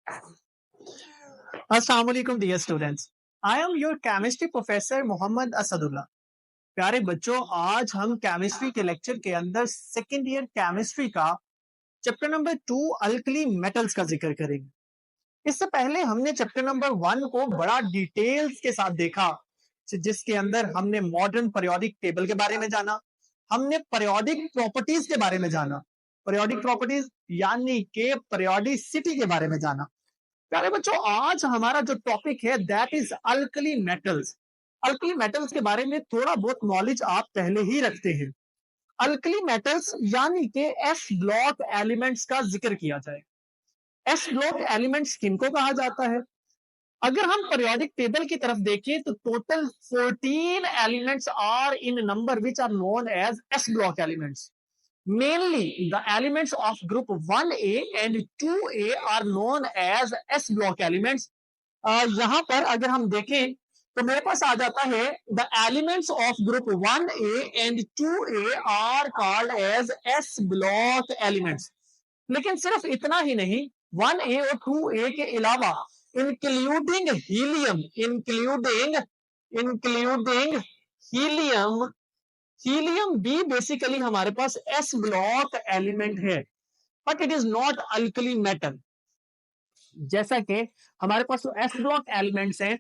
अस्सलाम वालेकुम dear students. I am your chemistry professor Mohammad Asadullah. प्यारे बच्चों, आज हम केमिस्ट्री के लेक्चर के अंदर सेकेंड ईयर केमिस्ट्री का चैप्टर नंबर 2 अल्कली मेटल्स का जिक्र करेंगे। इससे पहले हमने चैप्टर नंबर 1 को बड़ा डिटेल्स के साथ देखा, जिसके अंदर हमने मॉडर्न पीरियोडिक टेबल के बारे में जाना, हमने पीरियोडिक प्रॉपर्टीज के बारे में जाना, पीरियोडिक प्रॉपर्टीज यानी के पीरियोडिसिटी के बारे में जाना। प्यारे बच्चों, आज हमारा जो टॉपिक है that is alkali metals. Alkali metals के बारे में थोड़ा बहुत नॉलेज आप पहले ही रखते हैं। अल्कली मेटल्स यानी कि एस ब्लॉक एलिमेंट्स का जिक्र किया जाए। एस ब्लॉक एलिमेंट्स किनको कहा जाता है? अगर हम पीरियोडिक टेबल की तरफ देखें तो total 14 elements are in number which are known as s block elements. Mainly, the elements of group 1A and 2A are known as S block elements. यहाँ पर अगर हम देखें तो मेरे पास आ जाता है the elements of group 1A and 2A are called as S block elements. लेकिन सिर्फ इतना ही नहीं, 1A और 2A के अलावा including helium हीलियम भी बेसिकली हमारे पास एस ब्लॉक एलिमेंट है, but it is not alkali metal. जैसा कि हमारे पास तो एस ब्लॉक एलिमेंट्स हैं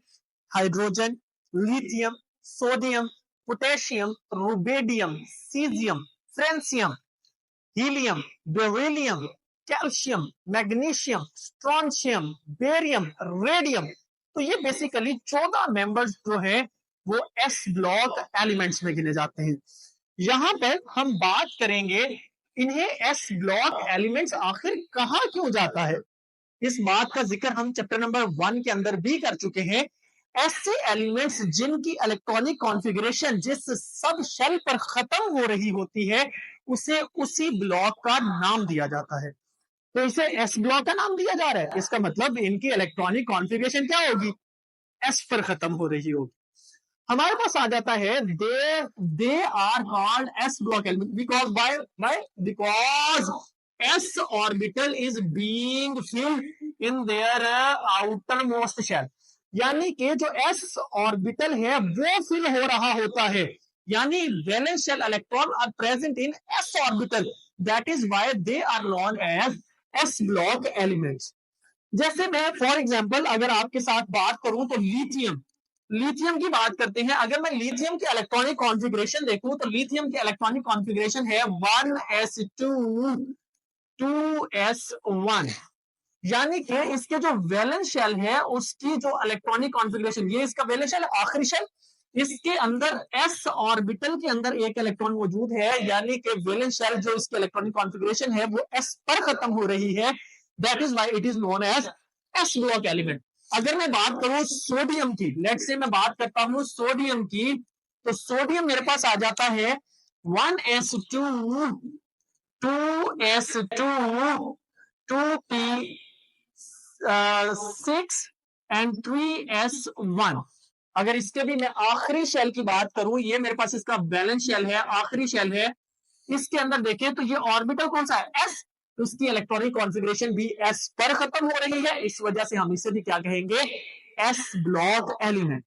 hydrogen, lithium, sodium, potassium, rubidium, caesium, francium, helium, beryllium, calcium, magnesium, strontium, barium, radium. तो ये बेसिकली 14 मेंबर्स जो है वो एस ब्लॉक एलिमेंट्स में गिने जाते हैं। यहां पर हम बात करेंगे इन्हें एस ब्लॉक एलिमेंट्स आखिर कहा क्यों जाता है। इस बात का जिक्र हम चैप्टर नंबर 1 के अंदर भी कर चुके हैं। ऐसे एलिमेंट्स जिनकी इलेक्ट्रॉनिक कॉन्फ़िगरेशन जिस सब शेल पर खत्म हो रही होती है उसे उसी ब्लॉक का नाम दिया जाता है। तो इसे एस ब्लॉक का नाम दिया जा रहा है, इसका मतलब इनकी इलेक्ट्रॉनिक कॉन्फ़िगरेशन क्या होगी? एस पर खत्म हो रही होगी। हमारे पास आ जाता है they are called s block element because s orbital is being filled in their outermost shell. यानी कि जो एस ऑर्बिटल है वो फिल हो रहा होता है, यानी valence shell electron are present in s orbital, that is why they are known as s block elements. जैसे मैं फॉर एग्जांपल अगर आपके साथ बात करूं तो लिथियम की बात करते हैं। अगर मैं लिथियम की इलेक्ट्रॉनिक कॉन्फ़िगरेशन देखूं तो लिथियम की इलेक्ट्रॉनिक कॉन्फ़िगरेशन है 1s2 2s1, यानी कि इसके जो वैलेंस शेल है उसकी जो इलेक्ट्रॉनिक कॉन्फ़िगरेशन, ये इसका वैलेंस शेल है आखिरी शेल, इसके अंदर एस ऑर्बिटल के अंदर एक इलेक्ट्रॉन मौजूद है, यानी कि वैलेंस शेल जो इसकी इलेक्ट्रॉनिक कॉन्फ़िगरेशन है वो एस पर खत्म हो रही है, that is why it is known as s block element. अगर मैं बात करूं सोडियम की, लेट्स से मैं बात करता हूं सोडियम की, तो सोडियम मेरे पास आ जाता है 1s2 2s2 2p6 and 3s1। अगर इसके भी मैं आखिरी शेल की बात करूं, ये मेरे पास इसका बैलेंस शेल है, आखिरी शेल है, इसके अंदर देखें तो ये ऑर्बिटल कौन सा है? एस। तो उसकी इलेक्ट्रॉनिक कॉन्फ़िगरेशन भी एस पर खत्म हो रही है, इस वजह से हम इसे भी क्या कहेंगे? S block element.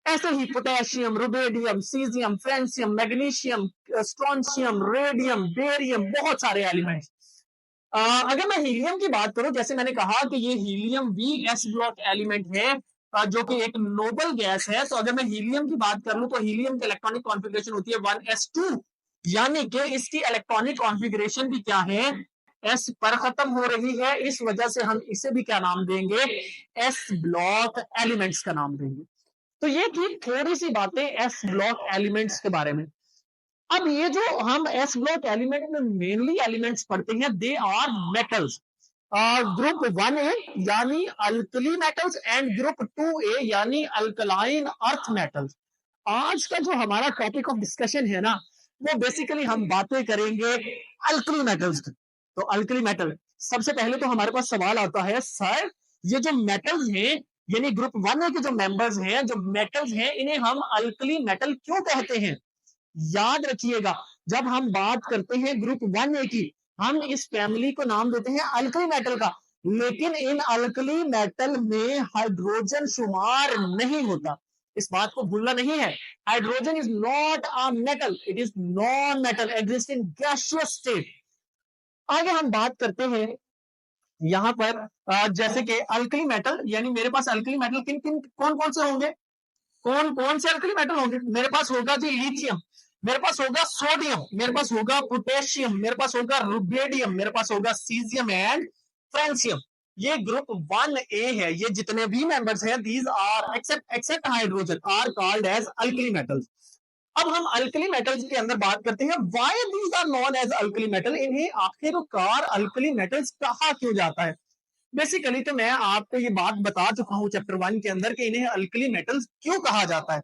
ऐसे ही potassium, rubidium, caesium, francium, magnesium, strontium, radium, barium, बहुत सारे एलिमेंट्स। अगर मैं हीलियम की बात करूं, जैसे मैंने कहा कि ये हीलियम भी एस ब्लॉक एलिमेंट है, जो कि एक नोबल गैस है। तो अगर मैं हीलियम की बात कर लूं तो हीलियम की इलेक्ट्रॉनिक कॉन्फ़िगरेशन होती है 1s2, यानी कि इसकी इलेक्ट्रॉनिक कॉन्फ़िगरेशन भी क्या है? एस पर खत्म हो रही है, इस वजह से हम इसे भी क्या नाम देंगे? एस ब्लॉक एलिमेंट्स का नाम देंगे। तो ये थी थोड़ी सी बातें एस ब्लॉक एलिमेंट्स के बारे में। अब ये जो हम एस ब्लॉक एलिमेंट में मेनली एलिमेंट्स पढ़ते हैं, दे आर मेटल्स। ग्रुप 1A यानी alkali metals and group 2A यानी अल्कलाइन अर्थ मेटल्स। आज का जो हमारा टॉपिक ऑफ डिस्कशन है ना, वो बेसिकली हम बातें करेंगे अल्कली मेटल्स की। तो अल्कली मेटल, सबसे पहले तो हमारे पास सवाल आता है, सर ये जो मेटल्स हैं यानी ग्रुप 1A के जो मेंबर्स हैं, जो मेटल्स हैं, इन्हें हम अल्कली मेटल क्यों कहते हैं? याद रखिएगा, जब हम बात करते हैं ग्रुप 1A की, हम इस फैमिली को नाम देते हैं अल्कली मेटल का। लेकिन इन अल्कली मेटल में हाइड्रोजन शुमार नहीं होता। इस बात को भूलना नहीं है। Hydrogen is not a metal, it is non metal, exist in gaseous state. आगे हम बात करते हैं यहां पर जैसे कि अल्कली मेटल, यानी मेरे पास अल्कली मेटल किन किन कौन कौन से होंगे, कौन कौन से अल्कली मेटल होंगे। मेरे पास होगा जी लिथियम, मेरे पास होगा सोडियम, मेरे पास होगा पोटेशियम, मेरे पास होगा रुबेडियम, मेरे पास होगा सीजियम एंड फ्रांसियम। ये ग्रुप 1A है। ये जितने भी मेंबर्स हैं, these are except hydrogen are called as alkali metals. अब हम अल्कली मेटल्स के अंदर बात करते हैं, why these are known as alkali metal, इन्हें आखिरकार अल्कली मेटल्स कहा क्यों जाता है। बेसिकली तो मैं आपको ये बात बता चुका हूं चैप्टर 1 के अंदर कि इन्हें अल्कली मेटल्स क्यों कहा जाता है,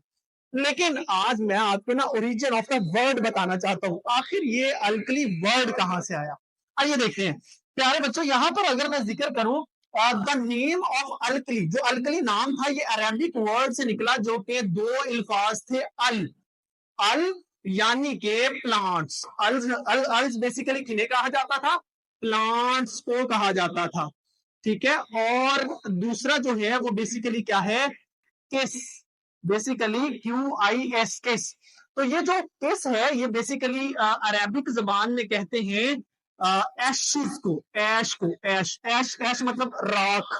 लेकिन आज मैं आपको ना ओरिजिन ऑफ द वर्ड बताना चाहता हूं, आखिर ये अल्कली वर्ड कहां से आया। आइए देखते हैं प्यारे बच्चों, यहां पर अगर मैं जिक्र करूं द नेम ऑफ अल्कली, जो अल्कली नाम था ये अरेबिक वर्ड से निकला, जो कि दो अल्फाज थे, अल अल यानी के प्लांट्स, अल्स बेसिकली किन्हें कहा जाता था, प्लांट्स को कहा जाता था, ठीक है। और दूसरा जो है वो बेसिकली क्या है, किस, बेसिकली QIS किस। तो ये जो किस है ये बेसिकली अरेबिक जबान में कहते हैं एशेस को, ऐश को, ऐश ऐश ऐश मतलब राख।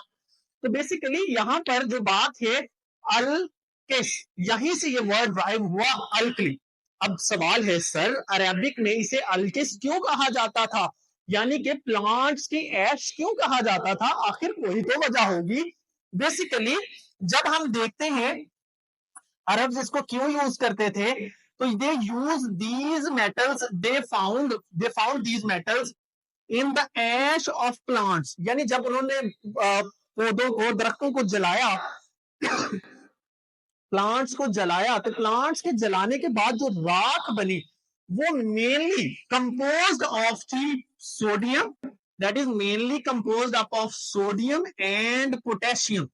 तो बेसिकली यहां पर जो बात है अल किस, यहीं से ये वर्ड ड्राइव हुआ अल्कली। अब सवाल है सर अरेबिक में इसे अल्किस क्यों कहा जाता था, यानी कि प्लांट्स की ऐश क्यों कहा जाता था, आखिर कोई तो वजह होगी। बेसिकली जब हम देखते हैं अरब इसको क्यों यूज करते थे, तो they use these metals, they found these metals in the ash of plants, यानी जब उन्होंने पौधों को, दरख्तों को जलाया, प्लांट्स को जलाया, तो प्लांट्स के जलाने के बाद जो राख बनी वो मेनली कंपोज्ड ऑफ थी sodium, that is mainly composed of sodium and potassium,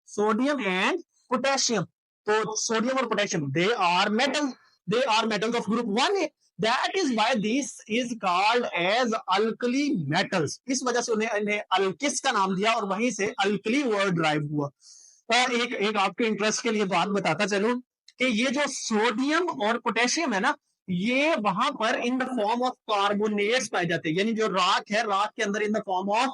sodium and potassium. तो सोडियम और potassium they are metal, they are metals of group 1A, that is why this is called as alkali metals. इस वजह से उन्हें अल्किस का नाम दिया और वहीं से अल्कली वर्ड ड्राइव हुआ। और एक आपके इंटरेस्ट के लिए बात बताता चलूं कि ये जो सोडियम और पोटेशियम है ना, ये वहां पर in the form of carbonates पाए जाते हैं, यानी जो राख है, राख के अंदर in the form of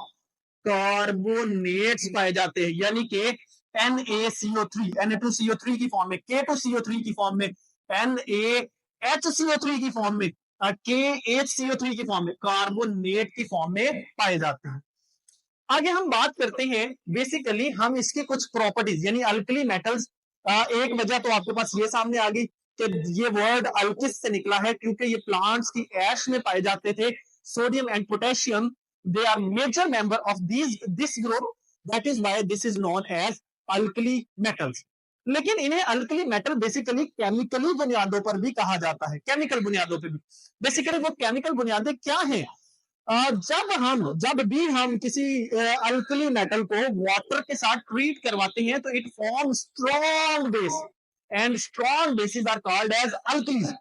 carbonates पाए जाते हैं, यानी कि NaCO3, Na2CO3 की फॉर्म में, K2CO3 की फॉर्म में, NaHCO3 की फॉर्म में, KHCO3 की फॉर्म में, कार्बोनेट की फॉर्म में पाए जाते हैं। आगे हम बात करते हैं बेसिकली हम इसके कुछ प्रॉपर्टीज, यानी अल्कली मेटल्स। एक वजह तो आपके पास ये सामने आ गई कि ये वर्ड अल्किस से निकला है क्योंकि ये प्लांट्स की ऐश में पाए जाते थे। Sodium and potassium they are major member of this group, that is why this is known as alkali metals. लेकिन इन्हें अल्कली मेटल बेसिकली केमिकली बुनियादों पर भी कहा जाता है, केमिकल बुनियादों पर भी। बेसिकली वो केमिकल बुनियादें क्या हैं, जब भी हम किसी अल्कली मेटल को वाटर के साथ ट्रीट करवाते हैं तो it form strong base, and strong bases are called as alkalis.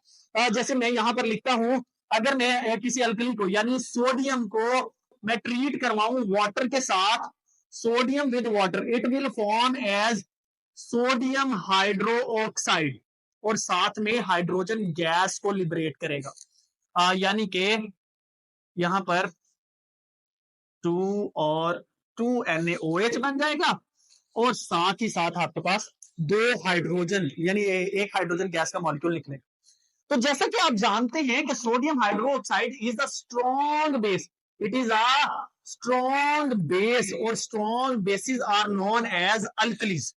जैसे मैं यहां पर लिखता हूं, अगर मैं किसी अल्कली को यानी सोडियम को मैं ट्रीट करवाऊं वाटर के साथ, sodium with water, it will form as sodium hydroxide, और साथ में हाइड्रोजन गैस को लिबरेट करेगा, यानी कि यहां पर 2 और 2 NaOH बन जाएगा, और साथ ही साथ आपके पास 2 हाइड्रोजन यानी एक हाइड्रोजन गैस का मॉलिक्यूल निकलेगा। तो जैसा कि आप जानते हैं कि sodium hydroxide is a strong base, it is a strong base, और strong bases are known as alkalis.